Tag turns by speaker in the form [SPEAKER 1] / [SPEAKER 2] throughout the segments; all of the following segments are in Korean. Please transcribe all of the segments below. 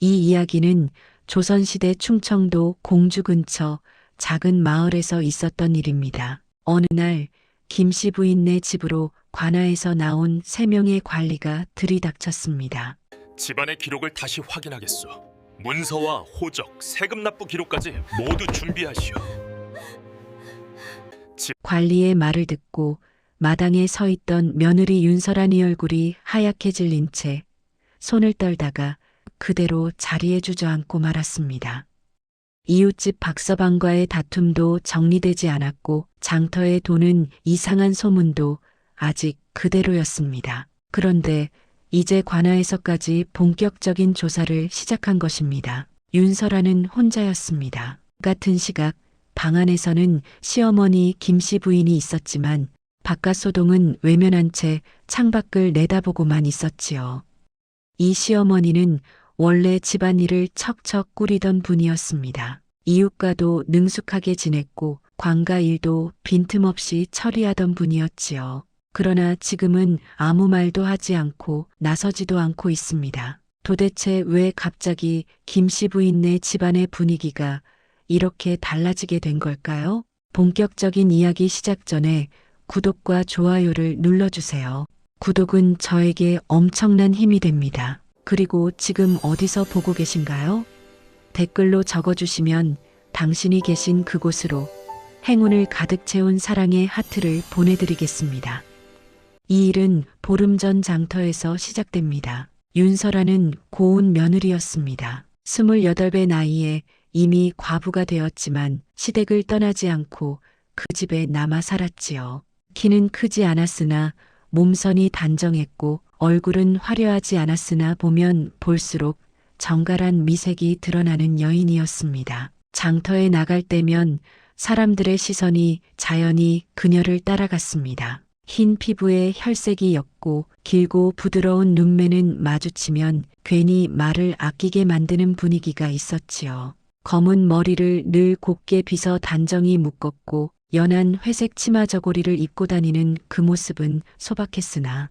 [SPEAKER 1] 이 이야기는 조선시대 충청도 공주 근처 작은 마을에서 있었던 일입니다. 어느 날 김씨 부인네 집으로 관아에서 나온 3명의 관리가 들이닥쳤습니다.
[SPEAKER 2] 집안의 기록을 다시 확인하겠소. 문서와 호적, 세금 납부 기록까지 모두 준비하시오.
[SPEAKER 1] 관리의 말을 듣고 마당에 서 있던 며느리 윤설아의 얼굴이 하얗게 질린 채 손을 떨다가 그대로 자리에 주저앉고 말았습니다. 이웃집 박서방과의 다툼도 정리되지 않았고 장터에 도는 이상한 소문도 아직 그대로였습니다. 그런데 이제 관아에서까지 본격적인 조사를 시작한 것입니다. 윤설아는 혼자였습니다. 같은 시각 방 안에서는 시어머니 김씨 부인이 있었지만 바깥 소동은 외면한 채 창밖을 내다보고만 있었지요. 이 시어머니는 원래 집안일을 척척 꾸리던 분이었습니다. 이웃과도 능숙하게 지냈고 관가 일도 빈틈없이 처리하던 분이었지요. 그러나 지금은 아무 말도 하지 않고 나서지도 않고 있습니다. 도대체 왜 갑자기 김씨 부인네 집안의 분위기가 이렇게 달라지게 된 걸까요? 본격적인 이야기 시작 전에 구독과 좋아요를 눌러주세요. 구독은 저에게 엄청난 힘이 됩니다. 그리고 지금 어디서 보고 계신가요? 댓글로 적어주시면 당신이 계신 그곳으로 행운을 가득 채운 사랑의 하트를 보내드리겠습니다. 이 일은 보름 전 장터에서 시작됩니다. 윤설아는 고운 며느리였습니다. 28의 나이에 이미 과부가 되었지만 시댁을 떠나지 않고 그 집에 남아 살았지요. 키는 크지 않았으나 몸선이 단정했고 얼굴은 화려하지 않았으나 보면 볼수록 정갈한 미색이 드러나는 여인이었습니다. 장터에 나갈 때면 사람들의 시선이 자연히 그녀를 따라갔습니다. 흰 피부에 혈색이 옅고 길고 부드러운 눈매는 마주치면 괜히 말을 아끼게 만드는 분위기가 있었지요. 검은 머리를 늘 곱게 빗어 단정히 묶었고 연한 회색 치마 저고리를 입고 다니는 그 모습은 소박했으나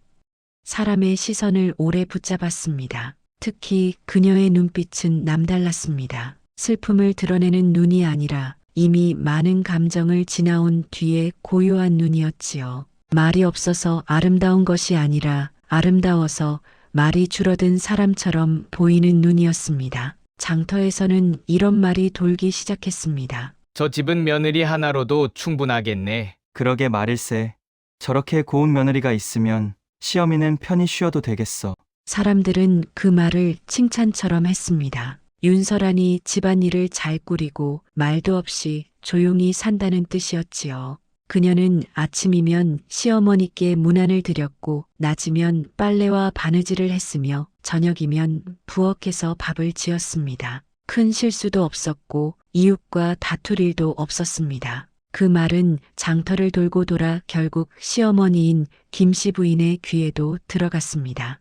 [SPEAKER 1] 사람의 시선을 오래 붙잡았습니다. 특히 그녀의 눈빛은 남달랐습니다. 슬픔을 드러내는 눈이 아니라 이미 많은 감정을 지나온 뒤에 고요한 눈이었지요. 말이 없어서 아름다운 것이 아니라 아름다워서 말이 줄어든 사람처럼 보이는 눈이었습니다. 장터에서는 이런 말이 돌기 시작했습니다.
[SPEAKER 3] 저 집은 며느리 하나로도 충분하겠네.
[SPEAKER 4] 그러게 말일세. 저렇게 고운 며느리가 있으면 시어미는 편히 쉬어도 되겠어.
[SPEAKER 1] 사람들은 그 말을 칭찬처럼 했습니다. 윤설아니 집안일을 잘 꾸리고 말도 없이 조용히 산다는 뜻이었지요. 그녀는 아침이면 시어머니께 문안을 드렸고 낮이면 빨래와 바느질을 했으며 저녁이면 부엌에서 밥을 지었습니다. 큰 실수도 없었고 이웃과 다툴 일도 없었습니다. 그 말은 장터를 돌고 돌아 결국 시어머니인 김씨 부인의 귀에도 들어갔습니다.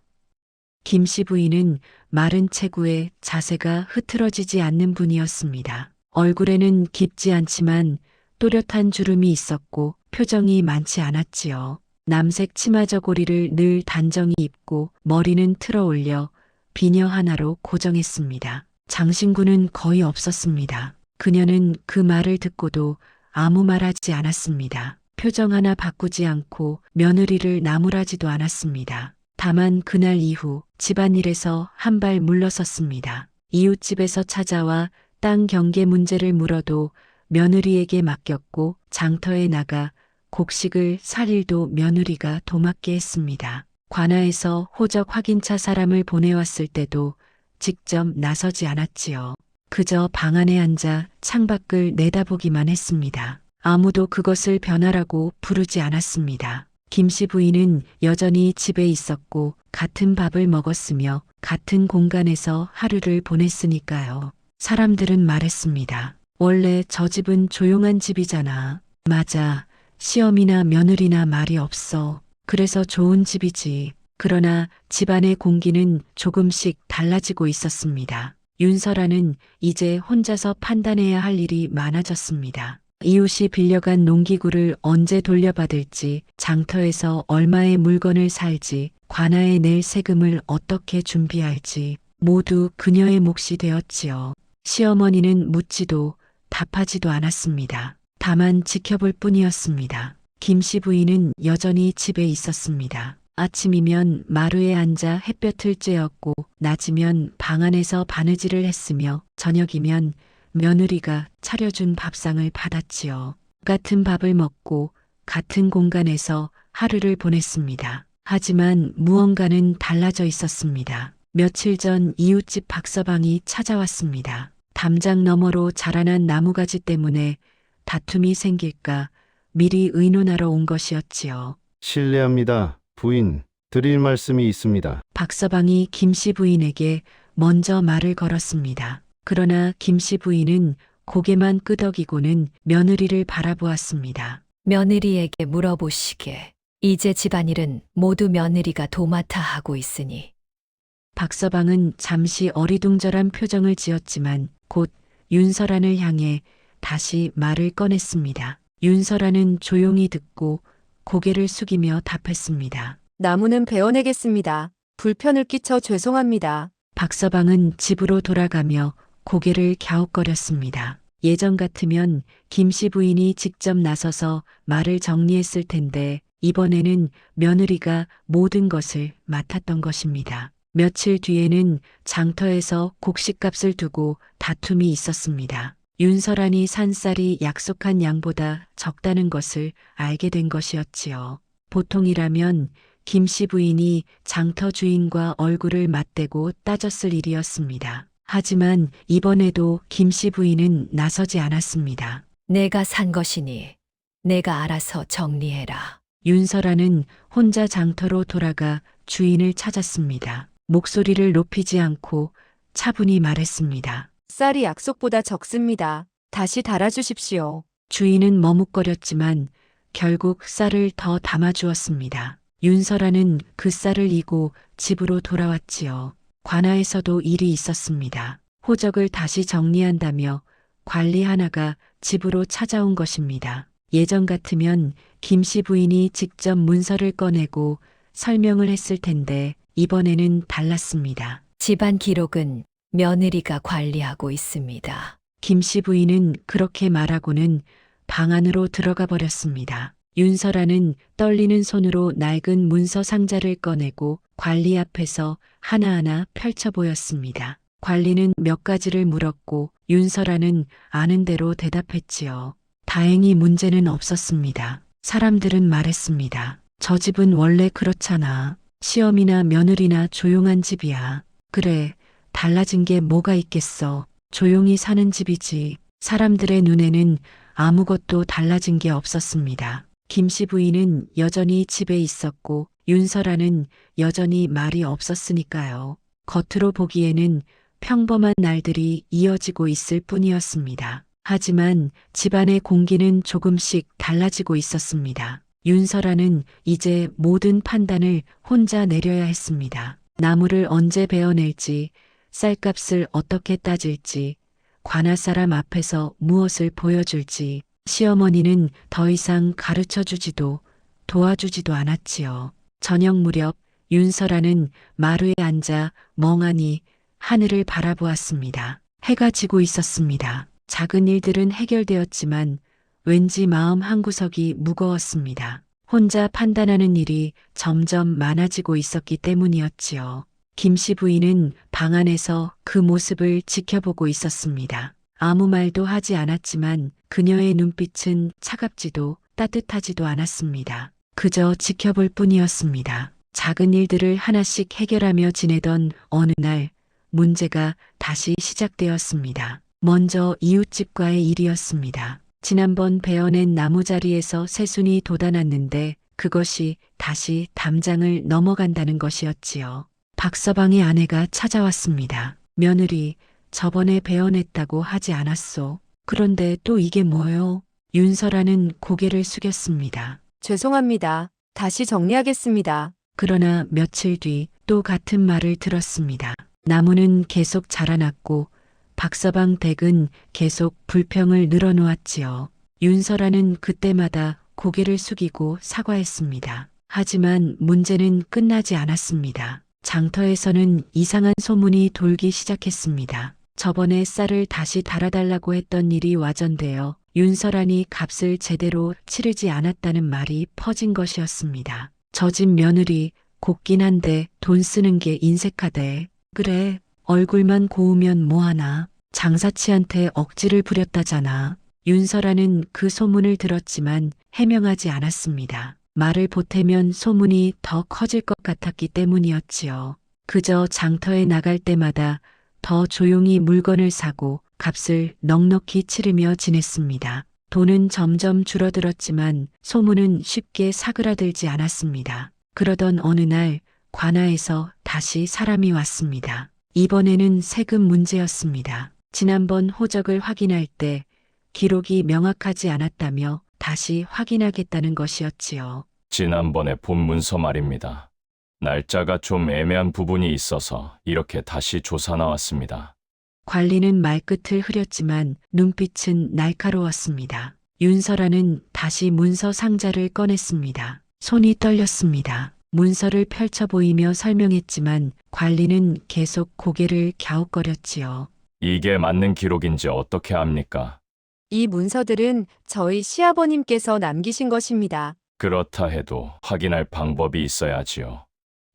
[SPEAKER 1] 김씨 부인은 마른 체구에 자세가 흐트러지지 않는 분이었습니다. 얼굴에는 깊지 않지만 또렷한 주름이 있었고 표정이 많지 않았지요. 남색 치마 저고리를 늘 단정히 입고 머리는 틀어 올려 비녀 하나로 고정했습니다. 장신구는 거의 없었습니다. 그녀는 그 말을 듣고도 아무 말하지 않았습니다. 표정 하나 바꾸지 않고 며느리를 나무라지도 않았습니다. 다만 그날 이후 집안일에서 한 발 물러섰습니다. 이웃집에서 찾아와 땅 경계 문제를 물어도 며느리에게 맡겼고 장터에 나가 곡식을 살 일도 며느리가 도맡게 했습니다. 관아에서 호적 확인차 사람을 보내왔을 때도 직접 나서지 않았지요. 그저 방 안에 앉아 창밖을 내다보기만 했습니다. 아무도 그것을 변하라고 부르지 않았습니다. 김씨 부인은 여전히 집에 있었고 같은 밥을 먹었으며 같은 공간에서 하루를 보냈으니까요. 사람들은 말했습니다. 원래 저 집은 조용한 집이잖아. 맞아. 시어미나 며느리나 말이 없어. 그래서 좋은 집이지. 그러나 집안의 공기는 조금씩 달라지고 있었습니다. 윤설아는 이제 혼자서 판단해야 할 일이 많아졌습니다. 이웃이 빌려간 농기구를 언제 돌려받을지, 장터에서 얼마의 물건을 살지, 관아에 낼 세금을 어떻게 준비할지, 모두 그녀의 몫이 되었지요. 시어머니는 묻지도 답하지도 않았습니다. 다만 지켜볼 뿐이었습니다. 김씨 부인은 여전히 집에 있었습니다. 아침이면 마루에 앉아 햇볕을 쬐었고 낮이면 방 안에서 바느질을 했으며 저녁이면 며느리가 차려준 밥상을 받았지요. 같은 밥을 먹고 같은 공간에서 하루를 보냈습니다. 하지만 무언가는 달라져 있었습니다. 며칠 전 이웃집 박서방이 찾아왔습니다. 담장 너머로 자라난 나무가지 때문에 다툼이 생길까 미리 의논하러 온 것이었지요.
[SPEAKER 5] 실례합니다. 부인, 드릴 말씀이 있습니다.
[SPEAKER 1] 박서방이 김씨 부인에게 먼저 말을 걸었습니다. 그러나 김씨 부인은 고개만 끄덕이고는 며느리를 바라보았습니다.
[SPEAKER 6] 며느리에게 물어보시게. 이제 집안일은 모두 며느리가 도맡아 하고 있으니
[SPEAKER 1] 박서방은 잠시 어리둥절한 표정을 지었지만 곧 윤설안을 향해 다시 말을 꺼냈습니다. 윤설안은 조용히 듣고 고개를 숙이며 답했습니다.
[SPEAKER 7] 나무는 베어내겠습니다. 불편을 끼쳐 죄송합니다.
[SPEAKER 1] 박서방은 집으로 돌아가며 고개를 갸웃거렸습니다. 예전 같으면 김씨 부인이 직접 나서서 말을 정리했을 텐데 이번에는 며느리가 모든 것을 맡았던 것입니다. 며칠 뒤에는 장터에서 곡식값을 두고 다툼이 있었습니다. 윤설안이 산 쌀이 약속한 양보다 적다는 것을 알게 된 것이었지요. 보통이라면 김씨 부인이 장터 주인과 얼굴을 맞대고 따졌을 일이었습니다. 하지만 이번에도 김씨 부인은 나서지 않았습니다.
[SPEAKER 6] 내가 산 것이니 내가 알아서 정리해라.
[SPEAKER 1] 윤설아는 혼자 장터로 돌아가 주인을 찾았습니다. 목소리를 높이지 않고 차분히 말했습니다.
[SPEAKER 7] 쌀이 약속보다 적습니다. 다시 달아주십시오.
[SPEAKER 1] 주인은 머뭇거렸지만 결국 쌀을 더 담아주었습니다. 윤설아는 그 쌀을 이고 집으로 돌아왔지요. 관아에서도 일이 있었습니다. 호적을 다시 정리한다며 관리 하나가 집으로 찾아온 것입니다. 예전 같으면 김씨 부인이 직접 문서를 꺼내고 설명을 했을 텐데 이번에는 달랐습니다.
[SPEAKER 6] 집안 기록은 며느리가 관리하고 있습니다.
[SPEAKER 1] 김씨 부인은 그렇게 말하고는 방 안으로 들어가 버렸습니다. 윤설아는 떨리는 손으로 낡은 문서 상자를 꺼내고 관리 앞에서 하나하나 펼쳐 보였습니다. 관리는 몇 가지를 물었고 윤설아는 아는 대로 대답했지요. 다행히 문제는 없었습니다. 사람들은 말했습니다. 저 집은 원래 그렇잖아. 시어미나 며느리나 조용한 집이야. 그래, 달라진 게 뭐가 있겠어. 조용히 사는 집이지. 사람들의 눈에는 아무것도 달라진 게 없었습니다. 김씨 부인은 여전히 집에 있었고 윤설아는 여전히 말이 없었으니까요. 겉으로 보기에는 평범한 날들이 이어지고 있을 뿐이었습니다. 하지만 집안의 공기는 조금씩 달라지고 있었습니다. 윤설아는 이제 모든 판단을 혼자 내려야 했습니다. 나무를 언제 베어낼지, 쌀값을 어떻게 따질지, 관아 사람 앞에서 무엇을 보여줄지, 시어머니는 더 이상 가르쳐주지도 도와주지도 않았지요. 저녁 무렵 윤설아는 마루에 앉아 멍하니 하늘을 바라보았습니다. 해가 지고 있었습니다. 작은 일들은 해결되었지만 왠지 마음 한구석이 무거웠습니다. 혼자 판단하는 일이 점점 많아지고 있었기 때문이었지요. 김씨 부인은 방 안에서 그 모습을 지켜보고 있었습니다. 아무 말도 하지 않았지만 그녀의 눈빛은 차갑지도 따뜻하지도 않았습니다. 그저 지켜볼 뿐이었습니다. 작은 일들을 하나씩 해결하며 지내던 어느 날 문제가 다시 시작되었습니다. 먼저 이웃집과의 일이었습니다. 지난번 베어낸 나무자리에서 새순이 돋아났는데 그것이 다시 담장을 넘어간다는 것이었지요. 박서방의 아내가 찾아왔습니다. 며느리, 저번에 베어냈다고 하지 않았소. 그런데 또 이게 뭐요? 윤설아는 고개를 숙였습니다.
[SPEAKER 7] 죄송합니다. 다시 정리하겠습니다.
[SPEAKER 1] 그러나 며칠 뒤 또 같은 말을 들었습니다. 나무는 계속 자라났고 박서방 댁은 계속 불평을 늘어놓았지요. 윤설아는 그때마다 고개를 숙이고 사과했습니다. 하지만 문제는 끝나지 않았습니다. 장터에서는 이상한 소문이 돌기 시작했습니다. 저번에 쌀을 다시 달아달라고 했던 일이 와전되어 윤설안이 값을 제대로 치르지 않았다는 말이 퍼진 것이었습니다. 저 집 며느리 곱긴 한데 돈 쓰는 게 인색하대. 그래, 얼굴만 고우면 뭐하나. 장사치한테 억지를 부렸다잖아. 윤설아는 그 소문을 들었지만 해명하지 않았습니다. 말을 보태면 소문이 더 커질 것 같았기 때문이었지요. 그저 장터에 나갈 때마다 더 조용히 물건을 사고 값을 넉넉히 치르며 지냈습니다. 돈은 점점 줄어들었지만 소문은 쉽게 사그라들지 않았습니다. 그러던 어느 날 관아에서 다시 사람이 왔습니다. 이번에는 세금 문제였습니다. 지난번 호적을 확인할 때 기록이 명확하지 않았다며 다시 확인하겠다는 것이었지요.
[SPEAKER 8] 지난번에 본 문서 말입니다. 날짜가 좀 애매한 부분이 있어서 이렇게 다시 조사 나왔습니다.
[SPEAKER 1] 관리는 말끝을 흐렸지만 눈빛은 날카로웠습니다. 윤설아는 다시 문서 상자를 꺼냈습니다. 손이 떨렸습니다. 문서를 펼쳐 보이며 설명했지만 관리는 계속 고개를 갸웃거렸지요.
[SPEAKER 8] 이게 맞는 기록인지 어떻게 압니까?
[SPEAKER 7] 이 문서들은 저희 시아버님께서 남기신 것입니다.
[SPEAKER 8] 그렇다 해도 확인할 방법이 있어야지요.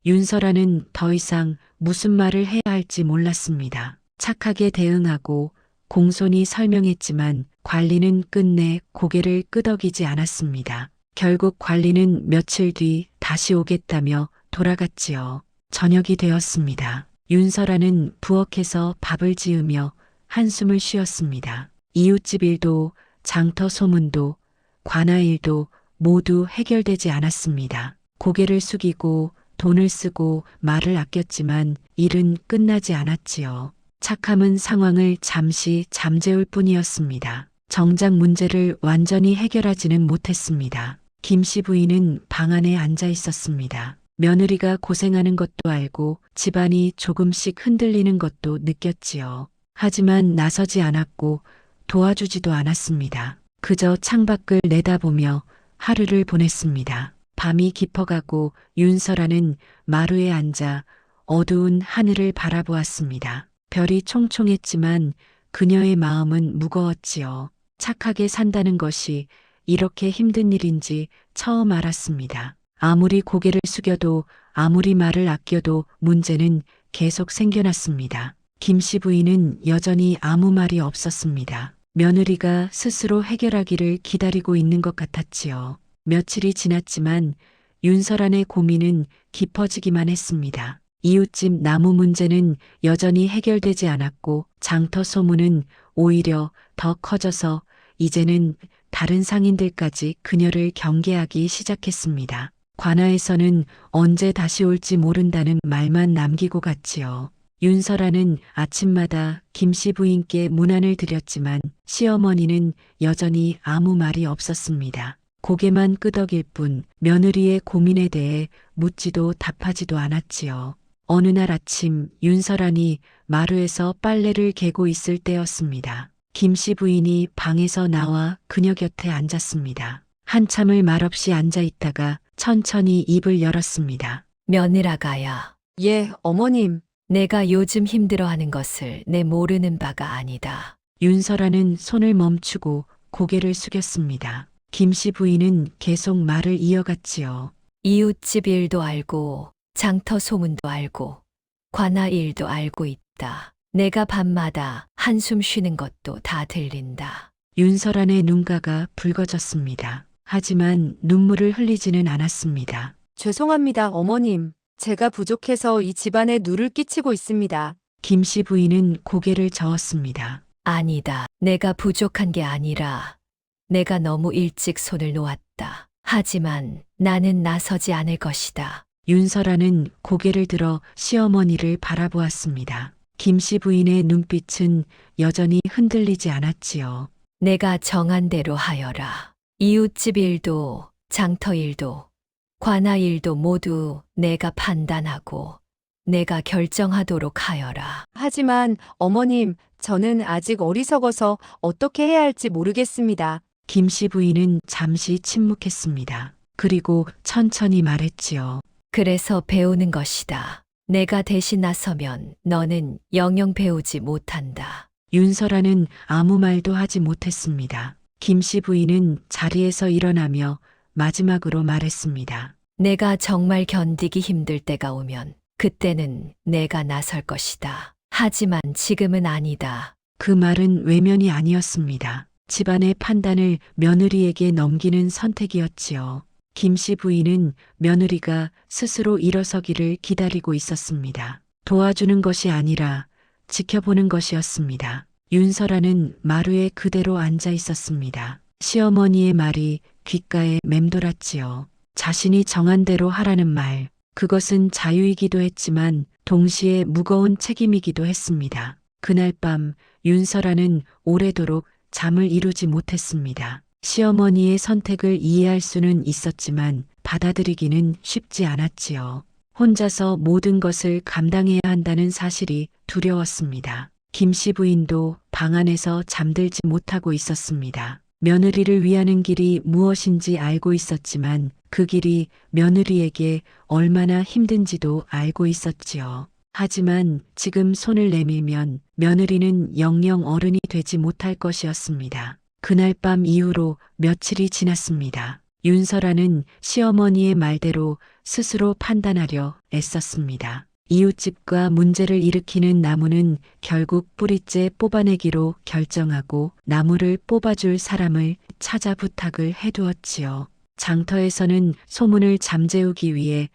[SPEAKER 1] 윤설아는 더 이상 무슨 말을 해야 할지 몰랐습니다. 착하게 대응하고 공손히 설명했지만 관리는 끝내 고개를 끄덕이지 않았습니다. 결국 관리는 며칠 뒤 다시 오겠다며 돌아갔지요. 저녁이 되었습니다. 윤설아는 부엌에서 밥을 지으며 한숨을 쉬었습니다. 이웃집 일도 장터 소문도 관아 일도 모두 해결되지 않았습니다. 고개를 숙이고 돈을 쓰고 말을 아꼈지만 일은 끝나지 않았지요. 착함은 상황을 잠시 잠재울 뿐이었습니다. 정작 문제를 완전히 해결하지는 못했습니다. 김씨 부인은 방 안에 앉아 있었습니다. 며느리가 고생하는 것도 알고 집안이 조금씩 흔들리는 것도 느꼈지요. 하지만 나서지 않았고 도와주지도 않았습니다. 그저 창밖을 내다보며 하루를 보냈습니다. 밤이 깊어가고 윤설아는 마루에 앉아 어두운 하늘을 바라보았습니다. 별이 총총했지만 그녀의 마음은 무거웠지요. 착하게 산다는 것이 이렇게 힘든 일인지 처음 알았습니다. 아무리 고개를 숙여도 아무리 말을 아껴도 문제는 계속 생겨났습니다. 김씨 부인은 여전히 아무 말이 없었습니다. 며느리가 스스로 해결하기를 기다리고 있는 것 같았지요. 며칠이 지났지만 윤설안의 고민은 깊어지기만 했습니다. 이웃집 나무 문제는 여전히 해결되지 않았고 장터 소문은 오히려 더 커져서 이제는 다른 상인들까지 그녀를 경계하기 시작했습니다. 관아에서는 언제 다시 올지 모른다는 말만 남기고 갔지요. 윤설아는 아침마다 김씨 부인께 문안을 드렸지만 시어머니는 여전히 아무 말이 없었습니다. 고개만 끄덕일 뿐 며느리의 고민에 대해 묻지도 답하지도 않았지요. 어느 날 아침 윤설안이 마루에서 빨래를 개고 있을 때였습니다. 김씨 부인이 방에서 나와 그녀 곁에 앉았습니다. 한참을 말없이 앉아 있다가 천천히 입을 열었습니다.
[SPEAKER 6] 며느라가야,
[SPEAKER 7] 예, 어머님.
[SPEAKER 6] 내가 요즘 힘들어하는 것을 내 모르는 바가 아니다.
[SPEAKER 1] 윤설아는 손을 멈추고 고개를 숙였습니다. 김씨 부인은 계속 말을 이어갔지요.
[SPEAKER 6] 이웃집 일도 알고 장터 소문도 알고 관아 일도 알고 있다. 내가 밤마다 한숨 쉬는 것도 다 들린다.
[SPEAKER 1] 윤설안의 눈가가 붉어졌습니다. 하지만 눈물을 흘리지는 않았습니다.
[SPEAKER 7] 죄송합니다, 어머님. 제가 부족해서 이 집안에 누를 끼치고 있습니다.
[SPEAKER 1] 김씨 부인은 고개를 저었습니다.
[SPEAKER 6] 아니다. 내가 부족한 게 아니라 내가 너무 일찍 손을 놓았다. 하지만 나는 나서지 않을 것이다.
[SPEAKER 1] 윤설아는 고개를 들어 시어머니를 바라보았습니다. 김씨 부인의 눈빛은 여전히 흔들리지 않았지요.
[SPEAKER 6] 내가 정한 대로 하여라. 이웃집 일도 장터 일도 관아 일도 모두 내가 판단하고 내가 결정하도록 하여라.
[SPEAKER 7] 하지만 어머님, 저는 아직 어리석어서 어떻게 해야 할지 모르겠습니다.
[SPEAKER 1] 김씨 부인은 잠시 침묵했습니다. 그리고 천천히 말했지요.
[SPEAKER 6] 그래서 배우는 것이다. 내가 대신 나서면 너는 영영 배우지 못한다.
[SPEAKER 1] 윤설아는 아무 말도 하지 못했습니다. 김씨 부인은 자리에서 일어나며 마지막으로 말했습니다.
[SPEAKER 6] 내가 정말 견디기 힘들 때가 오면 그때는 내가 나설 것이다. 하지만 지금은 아니다.
[SPEAKER 1] 그 말은 외면이 아니었습니다. 집안의 판단을 며느리에게 넘기는 선택이었지요. 김씨 부인은 며느리가 스스로 일어서기를 기다리고 있었습니다. 도와주는 것이 아니라 지켜보는 것이었습니다. 윤설아는 마루에 그대로 앉아 있었습니다. 시어머니의 말이 귓가에 맴돌았지요. 자신이 정한 대로 하라는 말, 그것은 자유이기도 했지만 동시에 무거운 책임이기도 했습니다. 그날 밤 윤설아는 오래도록 잠을 이루지 못했습니다. 시어머니의 선택을 이해할 수는 있었지만 받아들이기는 쉽지 않았지요. 혼자서 모든 것을 감당해야 한다는 사실이 두려웠습니다. 김씨 부인도 방 안에서 잠들지 못하고 있었습니다. 며느리를 위하는 길이 무엇인지 알고 있었지만 그 길이 며느리에게 얼마나 힘든지도 알고 있었지요. 하지만 지금 손을 내밀면 며느리는 영영 어른이 되지 못할 것이었습니다. 그날 밤 이후로 며칠이 지났습니다. 윤설아는 시어머니의 말대로 스스로 판단하려 애썼습니다. 이웃집과 문제를 일으키는 나무는 결국 뿌리째 뽑아내기로 결정하고 나무를 뽑아줄 사람을 찾아 부탁을 해두었지요. 장터에서는 소문을 잠재우기 위해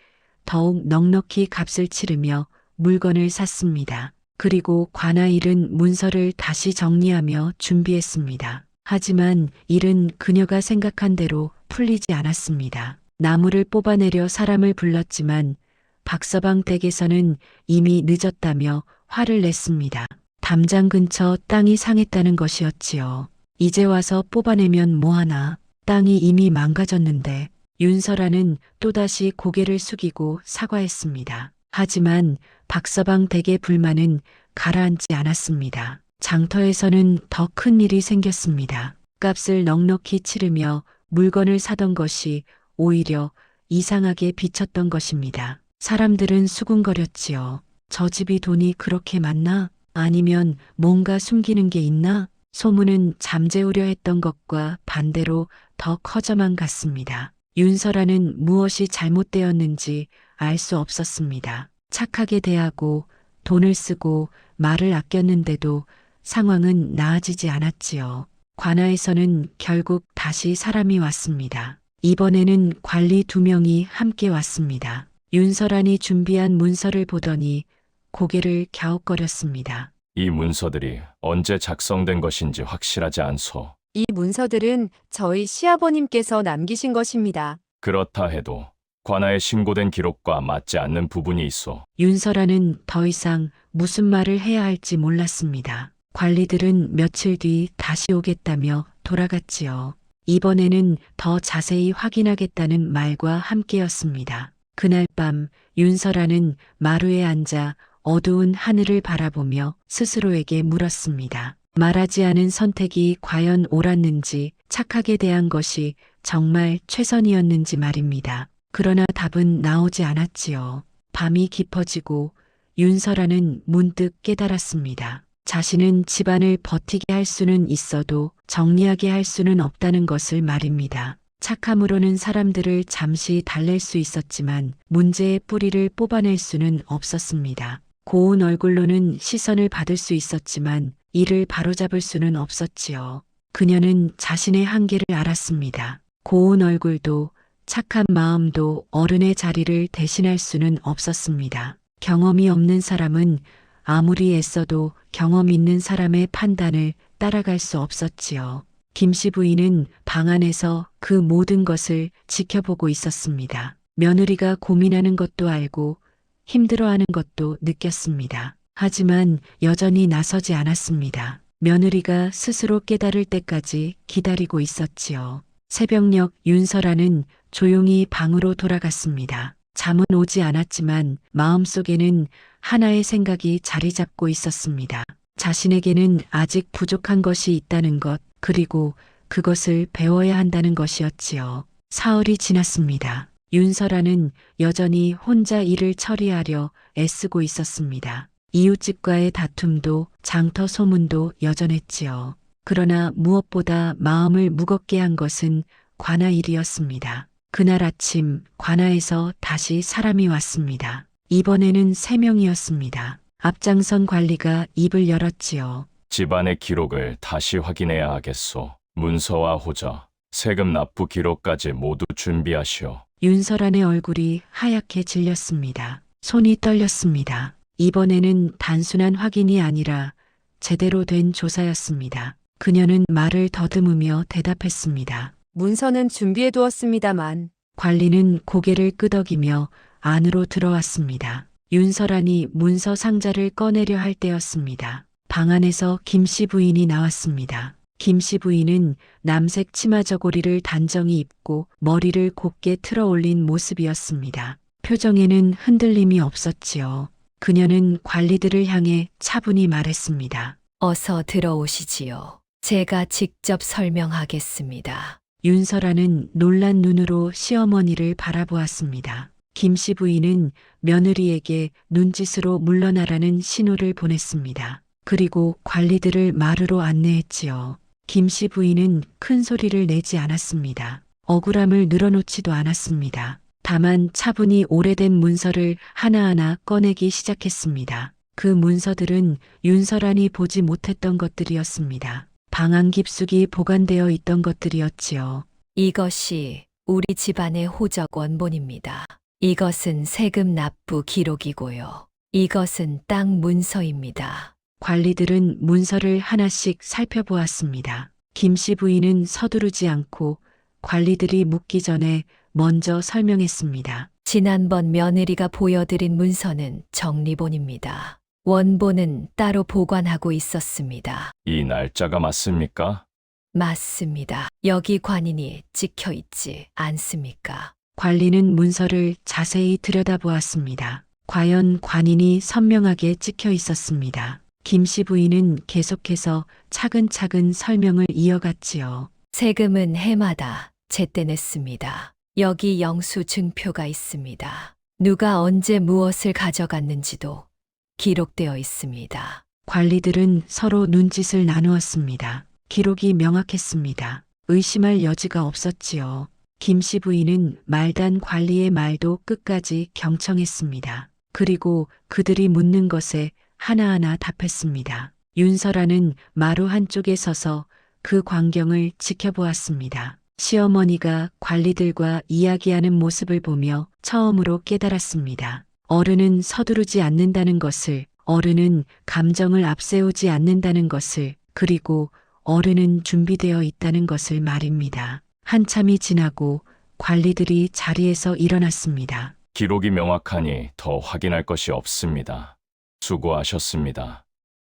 [SPEAKER 1] 더욱 넉넉히 값을 치르며 물건을 샀습니다. 그리고 관아일은 문서를 다시 정리하며 준비했습니다. 하지만 일은 그녀가 생각한 대로 풀리지 않았습니다. 나무를 뽑아내려 사람을 불렀지만 박서방 댁에서는 이미 늦었다며 화를 냈습니다. 담장 근처 땅이 상했다는 것이었지요. 이제 와서 뽑아내면 뭐하나. 땅이 이미 망가졌는데. 윤설아는 또다시 고개를 숙이고 사과했습니다. 하지만 박서방 댁의 불만은 가라앉지 않았습니다. 장터에서는 더 큰 일이 생겼습니다. 값을 넉넉히 치르며 물건을 사던 것이 오히려 이상하게 비쳤던 것입니다. 사람들은 수군거렸지요. 저 집이 돈이 그렇게 많나? 아니면 뭔가 숨기는 게 있나? 소문은 잠재우려 했던 것과 반대로 더 커져만 갔습니다. 윤설아는 무엇이 잘못되었는지 알 수 없었습니다. 착하게 대하고 돈을 쓰고 말을 아꼈는데도 상황은 나아지지 않았지요. 관아에서는 결국 다시 사람이 왔습니다. 이번에는 관리 2명이 함께 왔습니다. 윤설안이 준비한 문서를 보더니 고개를 갸웃거렸습니다.
[SPEAKER 8] 이 문서들이 언제 작성된 것인지 확실하지 않소.
[SPEAKER 7] 이 문서들은 저희 시아버님께서 남기신 것입니다.
[SPEAKER 8] 그렇다 해도 관아에 신고된 기록과 맞지 않는 부분이 있어.
[SPEAKER 1] 윤설아는 더 이상 무슨 말을 해야 할지 몰랐습니다. 관리들은 며칠 뒤 다시 오겠다며 돌아갔지요. 이번에는 더 자세히 확인하겠다는 말과 함께였습니다. 그날 밤 윤설아는 마루에 앉아 어두운 하늘을 바라보며 스스로에게 물었습니다. 말하지 않은 선택이 과연 옳았는지, 착하게 대한 것이 정말 최선이었는지 말입니다. 그러나 답은 나오지 않았지요. 밤이 깊어지고 윤설아는 문득 깨달았습니다. 자신은 집안을 버티게 할 수는 있어도 정리하게 할 수는 없다는 것을 말입니다. 착함으로는 사람들을 잠시 달랠 수 있었지만 문제의 뿌리를 뽑아낼 수는 없었습니다. 고운 얼굴로는 시선을 받을 수 있었지만 이를 바로잡을 수는 없었지요. 그녀는 자신의 한계를 알았습니다. 고운 얼굴도 착한 마음도 어른의 자리를 대신할 수는 없었습니다. 경험이 없는 사람은 아무리 애써도 경험 있는 사람의 판단을 따라갈 수 없었지요. 김씨 부인은 방 안에서 그 모든 것을 지켜보고 있었습니다. 며느리가 고민하는 것도 알고 힘들어하는 것도 느꼈습니다. 하지만 여전히 나서지 않았습니다. 며느리가 스스로 깨달을 때까지 기다리고 있었지요. 새벽녘 윤설아는 조용히 방으로 돌아갔습니다. 잠은 오지 않았지만 마음속에는 하나의 생각이 자리 잡고 있었습니다. 자신에게는 아직 부족한 것이 있다는 것, 그리고 그것을 배워야 한다는 것이었지요. 사흘이 지났습니다. 윤설아는 여전히 혼자 일을 처리하려 애쓰고 있었습니다. 이웃집과의 다툼도 장터 소문도 여전했지요. 그러나 무엇보다 마음을 무겁게 한 것은 관아 일이었습니다. 그날 아침 관아에서 다시 사람이 왔습니다. 이번에는 3명이었습니다. 앞장선 관리가 입을 열었지요.
[SPEAKER 8] 집안의 기록을 다시 확인해야 하겠소. 문서와 호적, 세금 납부 기록까지 모두 준비하시오.
[SPEAKER 1] 윤설안의 얼굴이 하얗게 질렸습니다. 손이 떨렸습니다. 이번에는 단순한 확인이 아니라 제대로 된 조사였습니다. 그녀는 말을 더듬으며 대답했습니다.
[SPEAKER 7] 문서는 준비해 두었습니다만
[SPEAKER 1] 관리는 고개를 끄덕이며 안으로 들어왔습니다. 윤설안이 문서 상자를 꺼내려 할 때였습니다. 방 안에서 김씨 부인이 나왔습니다. 김씨 부인은 남색 치마 저고리를 단정히 입고 머리를 곧게 틀어 올린 모습이었습니다. 표정에는 흔들림이 없었지요. 그녀는 관리들을 향해 차분히 말했습니다.
[SPEAKER 6] 어서 들어오시지요. 제가 직접 설명하겠습니다.
[SPEAKER 1] 윤설아는 놀란 눈으로 시어머니를 바라보았습니다. 김씨 부인은 며느리에게 눈짓으로 물러나라는 신호를 보냈습니다. 그리고 관리들을 마루로 안내했지요. 김씨 부인은 큰 소리를 내지 않았습니다. 억울함을 늘어놓지도 않았습니다. 다만 차분히 오래된 문서를 하나하나 꺼내기 시작했습니다. 그 문서들은 윤설안이 보지 못했던 것들이었습니다. 방 안 깊숙이 보관되어 있던 것들이었지요.
[SPEAKER 6] 이것이 우리 집안의 호적 원본입니다. 이것은 세금 납부 기록이고요. 이것은 땅 문서입니다.
[SPEAKER 1] 관리들은 문서를 하나씩 살펴보았습니다. 김씨 부인은 서두르지 않고 관리들이 묻기 전에 먼저 설명했습니다.
[SPEAKER 6] 지난번 며느리가 보여드린 문서는 정리본입니다. 원본은 따로 보관하고 있었습니다.
[SPEAKER 8] 이 날짜가 맞습니까?
[SPEAKER 6] 맞습니다. 여기 관인이 찍혀 있지 않습니까?
[SPEAKER 1] 관리는 문서를 자세히 들여다보았습니다. 과연 관인이 선명하게 찍혀 있었습니다. 김씨 부인은 계속해서 차근차근 설명을 이어갔지요.
[SPEAKER 6] 세금은 해마다 제때 냈습니다. 여기 영수증표가 있습니다. 누가 언제 무엇을 가져갔는지도 기록되어 있습니다.
[SPEAKER 1] 관리들은 서로 눈짓을 나누었습니다. 기록이 명확했습니다. 의심할 여지가 없었지요. 김씨 부인은 말단 관리의 말도 끝까지 경청했습니다. 그리고 그들이 묻는 것에 하나하나 답했습니다. 윤설아는 마루 한쪽에 서서 그 광경을 지켜보았습니다. 시어머니가 관리들과 이야기하는 모습을 보며 처음으로 깨달았습니다. 어른은 서두르지 않는다는 것을, 어른은 감정을 앞세우지 않는다는 것을, 그리고 어른은 준비되어 있다는 것을 말입니다. 한참이 지나고 관리들이 자리에서 일어났습니다.
[SPEAKER 8] 기록이 명확하니 더 확인할 것이 없습니다. 수고하셨습니다.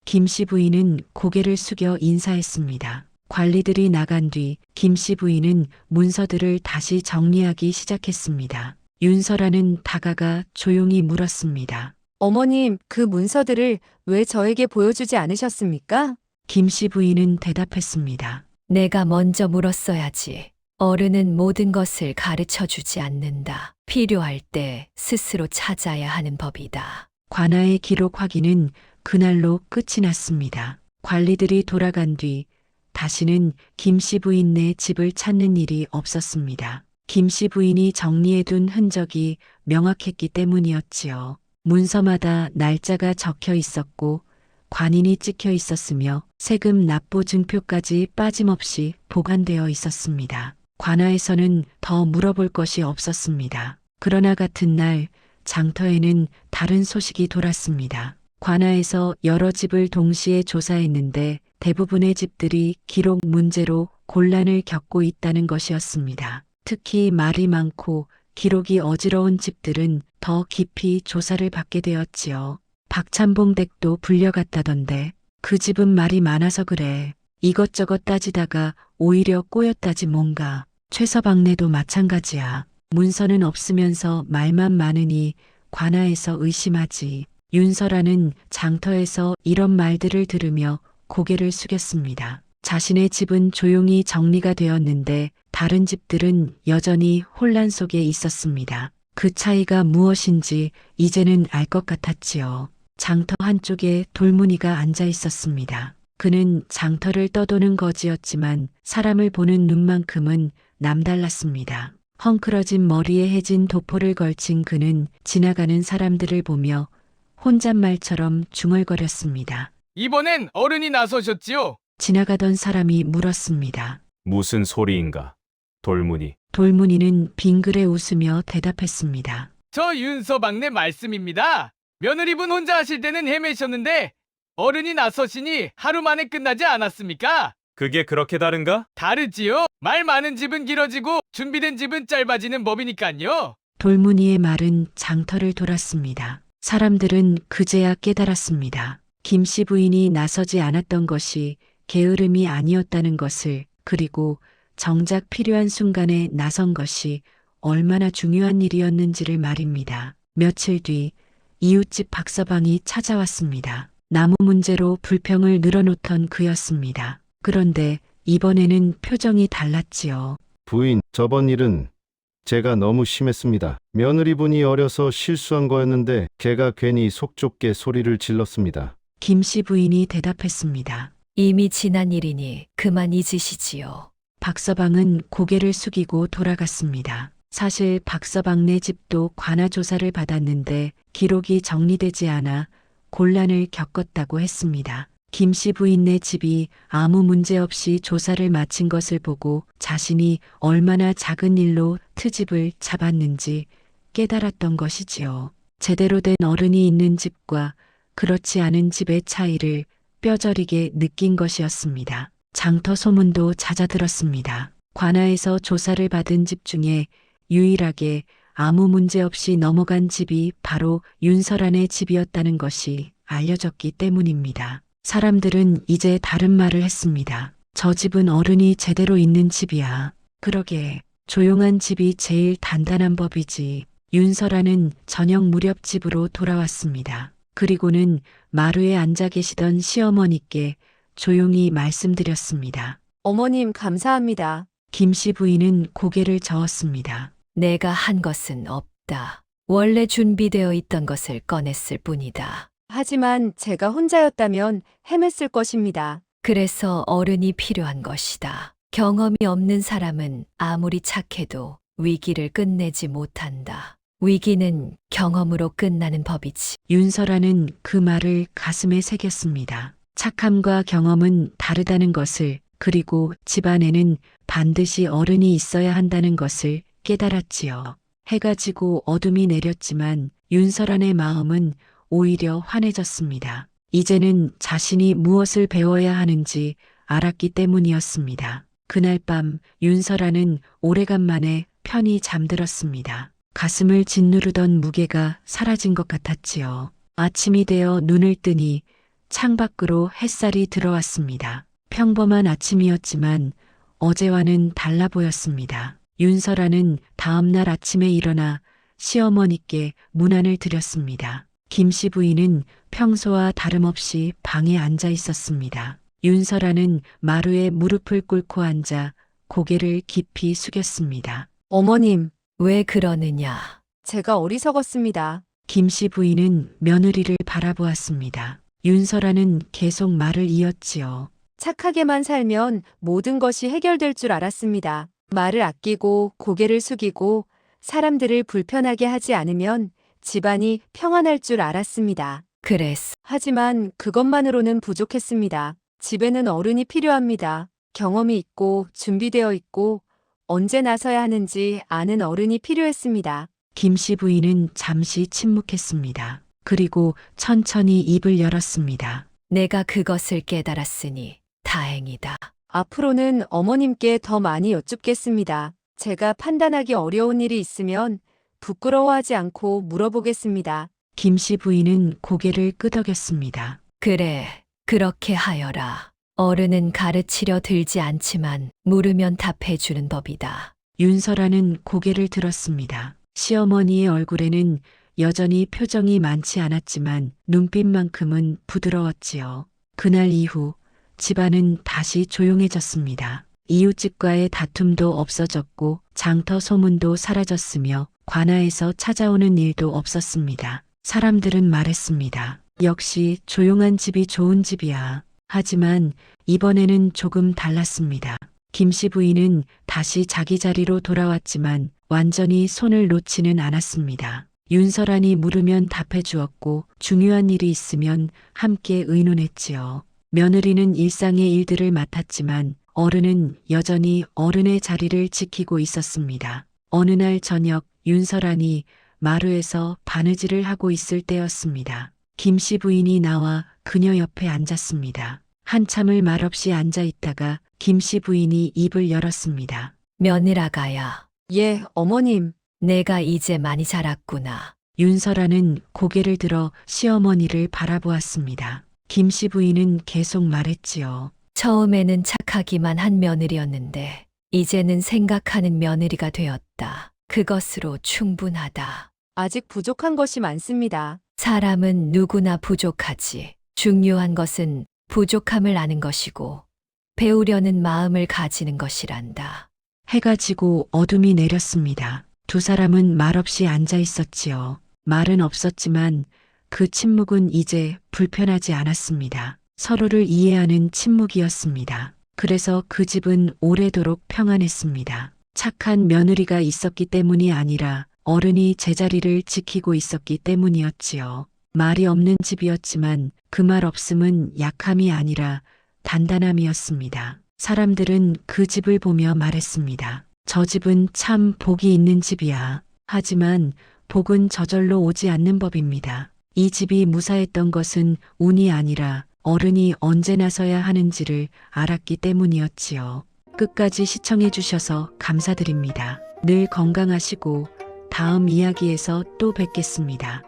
[SPEAKER 1] 김씨 부인은 고개를 숙여 인사했습니다. 관리들이 나간 뒤 김씨 부인은 문서들을 다시 정리하기 시작했습니다. 윤설아는 다가가 조용히 물었습니다.
[SPEAKER 7] 어머님, 그 문서들을 왜 저에게 보여주지 않으셨습니까?
[SPEAKER 1] 김씨 부인은 대답했습니다.
[SPEAKER 6] 내가 먼저 물었어야지. 어른은 모든 것을 가르쳐 주지 않는다. 필요할 때 스스로 찾아야 하는 법이다.
[SPEAKER 1] 관아의 기록 확인은 그날로 끝이 났습니다. 관리들이 돌아간 뒤 다시는 김씨 부인네 집을 찾는 일이 없었습니다. 김씨 부인이 정리해둔 흔적이 명확했기 때문이었지요. 문서마다 날짜가 적혀 있었고 관인이 찍혀 있었으며 세금 납부 증표까지 빠짐없이 보관되어 있었습니다. 관아에서는 더 물어볼 것이 없었습니다. 그러나 같은 날 장터에는 다른 소식이 돌았습니다. 관아에서 여러 집을 동시에 조사했는데 대부분의 집들이 기록 문제로 곤란을 겪고 있다는 것이었습니다. 특히 말이 많고 기록이 어지러운 집들은 더 깊이 조사를 받게 되었지요. 박찬봉 댁도 불려갔다던데 그 집은 말이 많아서 그래. 이것저것 따지다가 오히려 꼬였다지 뭔가. 최서방네도 마찬가지야. 문서는 없으면서 말만 많으니 관아에서 의심하지. 윤설아는 장터에서 이런 말들을 들으며 고개를 숙였습니다. 자신의 집은 조용히 정리가 되었는데 다른 집들은 여전히 혼란 속에 있었습니다. 그 차이가 무엇인지 이제는 알 것 같았지요. 장터 한쪽에 돌무늬가 앉아 있었습니다. 그는 장터를 떠도는 거지였지만 사람을 보는 눈만큼은 남달랐습니다. 헝클어진 머리에 해진 도포를 걸친 그는 지나가는 사람들을 보며 혼잣말처럼 중얼거렸습니다.
[SPEAKER 3] 이번엔 어른이 나서셨지요?
[SPEAKER 1] 지나가던 사람이 물었습니다.
[SPEAKER 9] 무슨 소리인가? 돌무늬.
[SPEAKER 1] 돌무늬는 빙그레 웃으며 대답했습니다.
[SPEAKER 3] 저 윤서방네 말씀입니다. 며느리분 혼자 하실 때는 헤매셨는데 어른이 나서시니 하루 만에 끝나지 않았습니까?
[SPEAKER 9] 그게 그렇게 다른가?
[SPEAKER 3] 다르지요. 말 많은 집은 길어지고 준비된 집은 짧아지는 법이니까요.
[SPEAKER 1] 돌무늬의 말은 장터를 돌았습니다. 사람들은 그제야 깨달았습니다. 김씨 부인이 나서지 않았던 것이 게으름이 아니었다는 것을, 그리고 정작 필요한 순간에 나선 것이 얼마나 중요한 일이었는지를 말입니다. 며칠 뒤 이웃집 박서방이 찾아왔습니다. 나무 문제로 불평을 늘어놓던 그였습니다. 그런데 이번에는 표정이 달랐지요.
[SPEAKER 5] 부인, 저번 일은 제가 너무 심했습니다. 며느리분이 어려서 실수한 거였는데 걔가 괜히 속 좁게 소리를 질렀습니다.
[SPEAKER 1] 김씨 부인이 대답했습니다.
[SPEAKER 6] 이미 지난 일이니 그만 잊으시지요.
[SPEAKER 1] 박서방은 고개를 숙이고 돌아갔습니다. 사실 박서방네 집도 관아 조사를 받았는데 기록이 정리되지 않아 곤란을 겪었다고 했습니다. 김씨 부인네 집이 아무 문제 없이 조사를 마친 것을 보고 자신이 얼마나 작은 일로 트집을 잡았는지 깨달았던 것이지요. 제대로 된 어른이 있는 집과 그렇지 않은 집의 차이를 뼈저리게 느낀 것이었습니다. 장터 소문도 잦아들었습니다. 관아에서 조사를 받은 집 중에 유일하게 아무 문제 없이 넘어간 집이 바로 윤설안의 집이었다는 것이 알려졌기 때문입니다. 사람들은 이제 다른 말을 했습니다. 저 집은 어른이 제대로 있는 집이야. 그러게 조용한 집이 제일 단단한 법이지. 윤설아는 저녁 무렵 집으로 돌아왔습니다. 그리고는 마루에 앉아 계시던 시어머니께 조용히 말씀드렸습니다.
[SPEAKER 7] 어머님 감사합니다.
[SPEAKER 1] 김씨 부인은 고개를 저었습니다.
[SPEAKER 6] 내가 한 것은 없다. 원래 준비되어 있던 것을 꺼냈을 뿐이다.
[SPEAKER 7] 하지만 제가 혼자였다면 헤맸을 것입니다.
[SPEAKER 6] 그래서 어른이 필요한 것이다. 경험이 없는 사람은 아무리 착해도 위기를 끝내지 못한다. 위기는 경험으로 끝나는 법이지.
[SPEAKER 1] 윤설아는 그 말을 가슴에 새겼습니다. 착함과 경험은 다르다는 것을, 그리고 집안에는 반드시 어른이 있어야 한다는 것을 깨달았지요. 해가 지고 어둠이 내렸지만 윤설안의 마음은 오히려 환해졌습니다. 이제는 자신이 무엇을 배워야 하는지 알았기 때문이었습니다. 그날 밤 윤설아는 오래간만에 편히 잠들었습니다. 가슴을 짓누르던 무게가 사라진 것 같았지요. 아침이 되어 눈을 뜨니 창밖으로 햇살이 들어왔습니다. 평범한 아침이었지만 어제와는 달라 보였습니다. 윤설아는 다음날 아침에 일어나 시어머니께 문안을 드렸습니다. 김씨 부인은 평소와 다름없이 방에 앉아 있었습니다. 윤설아는 마루에 무릎을 꿇고 앉아 고개를 깊이 숙였습니다.
[SPEAKER 7] 어머님,
[SPEAKER 6] 왜 그러느냐?
[SPEAKER 7] 제가 어리석었습니다.
[SPEAKER 1] 김씨 부인은 며느리를 바라보았습니다. 윤설아는 계속 말을 이었지요.
[SPEAKER 7] 착하게만 살면 모든 것이 해결될 줄 알았습니다. 말을 아끼고 고개를 숙이고 사람들을 불편하게 하지 않으면 집안이 평안할 줄 알았습니다.
[SPEAKER 6] 그랬어.
[SPEAKER 7] 하지만 그것만으로는 부족했습니다. 집에는 어른이 필요합니다. 경험이 있고 준비되어 있고 언제 나서야 하는지 아는 어른이 필요했습니다.
[SPEAKER 1] 김씨 부인은 잠시 침묵했습니다. 그리고 천천히 입을 열었습니다.
[SPEAKER 6] 내가 그것을 깨달았으니 다행이다.
[SPEAKER 7] 앞으로는 어머님께 더 많이 여쭙겠습니다. 제가 판단하기 어려운 일이 있으면 부끄러워하지 않고 물어보겠습니다.
[SPEAKER 1] 김씨 부인은 고개를 끄덕였습니다.
[SPEAKER 6] 그래, 그렇게 하여라. 어른은 가르치려 들지 않지만 물으면 답해주는 법이다.
[SPEAKER 1] 윤설아는 고개를 들었습니다. 시어머니의 얼굴에는 여전히 표정이 많지 않았지만 눈빛만큼은 부드러웠지요. 그날 이후 집안은 다시 조용해졌습니다. 이웃집과의 다툼도 없어졌고 장터 소문도 사라졌으며 관아에서 찾아오는 일도 없었습니다. 사람들은 말했습니다. 역시 조용한 집이 좋은 집이야. 하지만 이번에는 조금 달랐습니다. 김씨 부인은 다시 자기 자리로 돌아왔지만 완전히 손을 놓지는 않았습니다. 윤설안이 물으면 답해 주었고 중요한 일이 있으면 함께 의논했지요. 며느리는 일상의 일들을 맡았지만 어른은 여전히 어른의 자리를 지키고 있었습니다. 어느 날 저녁 윤설안이 마루에서 바느질을 하고 있을 때였습니다. 김씨 부인이 나와 그녀 옆에 앉았습니다. 한참을 말없이 앉아 있다가 김씨 부인이 입을 열었습니다.
[SPEAKER 6] 며느라가야,
[SPEAKER 7] 예, 어머님.
[SPEAKER 6] 내가 이제 많이 자랐구나.
[SPEAKER 1] 윤설아는 고개를 들어 시어머니를 바라보았습니다. 김씨 부인은 계속 말했지요.
[SPEAKER 6] 처음에는 착하기만 한 며느리였는데 이제는 생각하는 며느리가 되었다. 그것으로 충분하다.
[SPEAKER 7] 아직 부족한 것이 많습니다.
[SPEAKER 6] 사람은 누구나 부족하지. 중요한 것은 부족함을 아는 것이고 배우려는 마음을 가지는 것이란다.
[SPEAKER 1] 해가 지고 어둠이 내렸습니다. 두 사람은 말없이 앉아 있었지요. 말은 없었지만 그 침묵은 이제 불편하지 않았습니다. 서로를 이해하는 침묵이었습니다. 그래서 그 집은 오래도록 평안했습니다. 착한 며느리가 있었기 때문이 아니라 어른이 제자리를 지키고 있었기 때문이었지요. 말이 없는 집이었지만 그 말 없음은 약함이 아니라 단단함이었습니다. 사람들은 그 집을 보며 말했습니다. 저 집은 참 복이 있는 집이야. 하지만 복은 저절로 오지 않는 법입니다. 이 집이 무사했던 것은 운이 아니라 어른이 언제 나서야 하는지를 알았기 때문이었지요. 끝까지 시청해 주셔서 감사드립니다. 늘 건강하시고 다음 이야기에서 또 뵙겠습니다.